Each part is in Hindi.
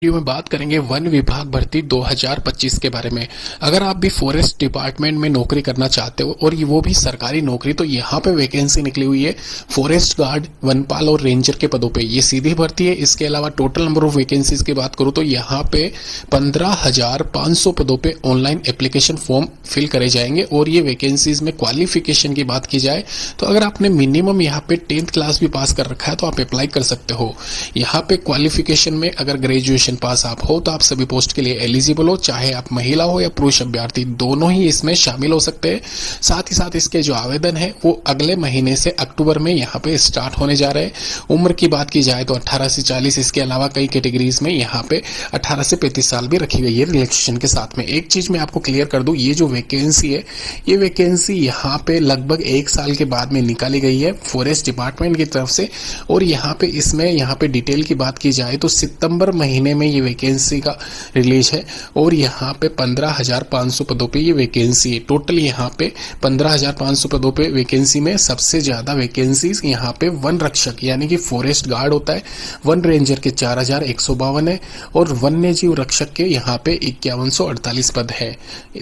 वीडियो में बात करेंगे वन विभाग भर्ती 2025 के बारे में। अगर आप भी फॉरेस्ट डिपार्टमेंट में नौकरी करना चाहते हो और वो भी सरकारी नौकरी, तो यहाँ पे वैकेंसी निकली हुई है फॉरेस्ट गार्ड, वनपाल और रेंजर के पदों पे। ये सीधी भर्ती है। इसके अलावा टोटल नंबर ऑफ वैकेंसीज की बात करूँ तो यहाँ पे 15,500 पदों पे ऑनलाइन एप्लीकेशन फॉर्म फिल करे जाएंगे। और ये वैकेंसीज में क्वालिफिकेशन की बात की जाए तो अगर आपने मिनिमम यहाँ पे 10th क्लास भी पास कर रखा है तो आप अप्लाई कर सकते हो। यहाँ पे क्वालिफिकेशन में अगर ग्रेजुएशन पास आप हो तो आप सभी पोस्ट के लिए एलिजिबल हो, चाहे आप महिला हो या पुरुष अभ्यर्थी, दोनों ही इसमें शामिल हो सकते हैं। साथ ही साथ इसके जो आवेदन है वो अगले महीने से अक्टूबर में यहाँ पे स्टार्ट होने जा रहे हैं। उम्र की बात की जाए तो 18 से 40, इसके अलावा कई कैटेगरीज में यहाँ पे 18 से 35 साल भी रखी गई है रिलैक्सेशन के साथ में। एक चीज मैं आपको क्लियर कर दूं, ये जो वैकेंसी है ये वैकेंसी यहाँ पे लगभग 1 साल के बाद में निकाली गई है फॉरेस्ट डिपार्टमेंट की तरफ से। और यहाँ पे डिटेल की बात की जाए तो सितंबर महीने में ये वैकेंसी का रिलीज है। और यहाँ पे 15,500 पदों पे ये वैकेंसी है। टोटल यहाँ पे 15,500 पदों पे वैकेंसी में सबसे ज्यादा वैकेंसीज यहाँ पे वन रक्षक यानी कि फॉरेस्ट गार्ड होता है, वन रेंजर के 4,152 है और वन्य जीव रक्षक के यहाँ पे 5148 पद है।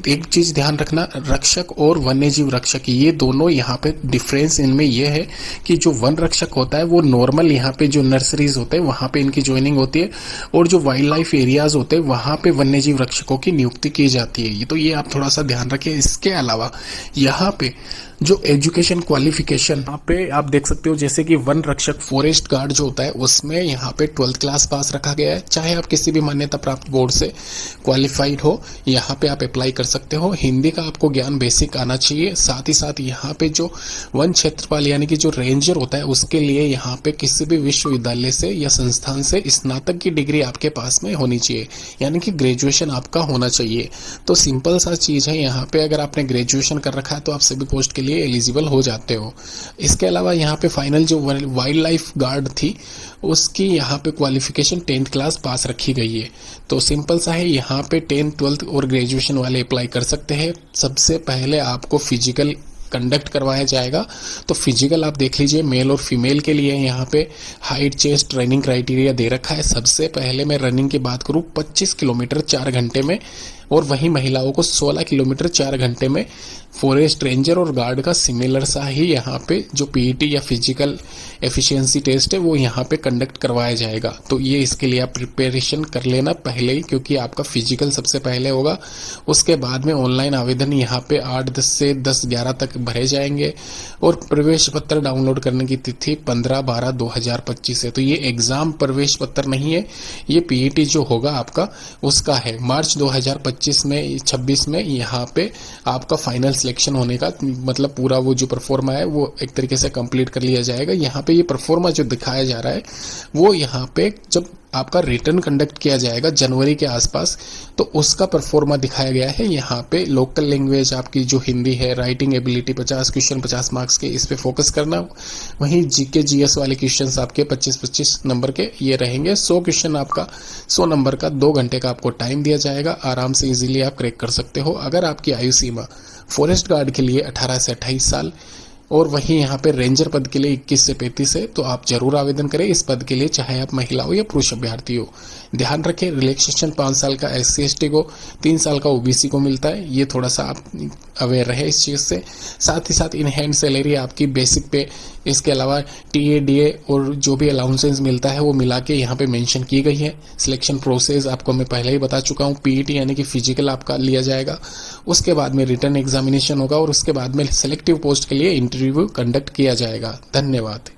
एक चीज ध्यान रखना, रक्षक और वन्य जीव रक्षक ये दोनों यहाँ पे डिफरेंस इनमें ये है कि जो वन रक्षक होता है वो नॉर्मल यहाँ पे जो नर्सरीज होते हैं वहां पे इनकी ज्वाइनिंग होती है और जो वाइल्ड लाइफ एरियाज होते हैं वहां पे वन्यजीव रक्षकों की नियुक्ति की जाती है। तो ये आप थोड़ा सा ध्यान रखिए। इसके अलावा यहाँ पे जो एजुकेशन क्वालिफिकेशन यहाँ पे आप देख सकते हो, जैसे कि वन रक्षक फॉरेस्ट गार्ड जो होता है उसमें यहाँ पे 12th क्लास पास रखा गया है। चाहे आप किसी भी मान्यता प्राप्त बोर्ड से क्वालिफाइड हो, यहाँ पे आप अप्लाई कर सकते हो। हिंदी का आपको ज्ञान बेसिक आना चाहिए। साथ ही साथ यहाँ पे जो वन क्षेत्रपाल यानी कि जो रेंजर होता है उसके लिए यहाँ पे किसी भी विश्वविद्यालय से या संस्थान से स्नातक की डिग्री आपके पास में होनी चाहिए, यानी कि ग्रेजुएशन आपका होना चाहिए। तो सिंपल सा चीज है, यहाँ पे अगर आपने ग्रेजुएशन कर रखा है तो आप सभी पोस्ट के लिए एलिजिबल हो जाते हो। इसके अलावा यहाँ पे फाइनल जो वाइल्ड लाइफ गार्ड थी उसकी यहाँ पे क्वालिफिकेशन 10th क्लास पास रखी गई है। तो सिंपल सा है, यहाँ पे 10th 12th और ग्रेजुएशन वाले अप्लाई कर सकते हैं। सबसे पहले आपको फिजिकल कंडक्ट करवाया जाएगा। तो फिजिकल आप देख लीजिए, मेल और फीमेल के लिए यहाँ पे हाइट, चेस्ट, रनिंग क्राइटेरिया दे रखा है। सबसे पहले मैं रनिंग की बात करूँ 25 किलोमीटर 4 घंटे में, और वहीं महिलाओं को 16 किलोमीटर 4 घंटे में। फॉरेस्ट रेंजर और गार्ड का सिमिलर सा ही यहाँ पे जो पीईटी या फिजिकल एफिशिएंसी टेस्ट है वो यहाँ पे कंडक्ट करवाया जाएगा। तो ये इसके लिए आप प्रिपरेशन कर लेना पहले ही, क्योंकि आपका फिजिकल सबसे पहले होगा। उसके बाद में ऑनलाइन आवेदन यहाँ पे 8 से 10-11 तक भरे जाएंगे और प्रवेश पत्र डाउनलोड करने की तिथि 15/12/2025 है। तो ये एग्जाम प्रवेश पत्र नहीं है, ये पीईटी जो होगा आपका उसका है। मार्च 2026 में यहाँ पे आपका फाइनल सिलेक्शन होने का मतलब पूरा वो जो परफॉर्मा है वो एक तरीके से कंप्लीट कर लिया जाएगा। यहाँ पे ये परफॉर्मा जो दिखाया जा रहा है वो यहाँ पे जब आपका रिटर्न कंडक्ट किया जाएगा जनवरी के आसपास, तो उसका परफॉर्मा दिखाया गया है। यहाँ पे लोकल लैंग्वेज आपकी जो हिंदी है, राइटिंग एबिलिटी 50 क्वेश्चन 50 मार्क्स के, इस पे फोकस करना। वहीं जीके जीएस वाले क्वेश्चंस आपके 25-25 नंबर के ये रहेंगे। 100 क्वेश्चन आपका 100 नंबर का 2 घंटे का आपको टाइम दिया जाएगा। आराम से इजीली आप क्रैक कर सकते हो। अगर आपकी आयु सीमा फॉरेस्ट गार्ड के लिए 18 से 28 साल और वहीं यहाँ पे रेंजर पद के लिए 21 से 35 है, तो आप जरूर आवेदन करें इस पद के लिए, चाहे आप महिला हो या पुरुष अभ्यर्थी हो। ध्यान रखें, रिलैक्सेशन 5 साल का SC/ST को, 3 साल का OBC को मिलता है। ये थोड़ा सा आप अवेयर रहे इस चीज से। साथ ही साथ इन हैंड सैलरी आपकी बेसिक पे, इसके अलावा TA DA और जो भी अलाउंसेंस मिलता है वो मिला के यहाँ पे मेंशन की गई है। सिलेक्शन प्रोसेस आपको मैं पहले ही बता चुका हूँ। पीईटी यानी कि फिजिकल आपका लिया जाएगा, उसके बाद में रिटर्न एग्जामिनेशन होगा और उसके बाद में सिलेक्टिव पोस्ट के लिए इंटरव्यू कंडक्ट किया जाएगा। धन्यवाद।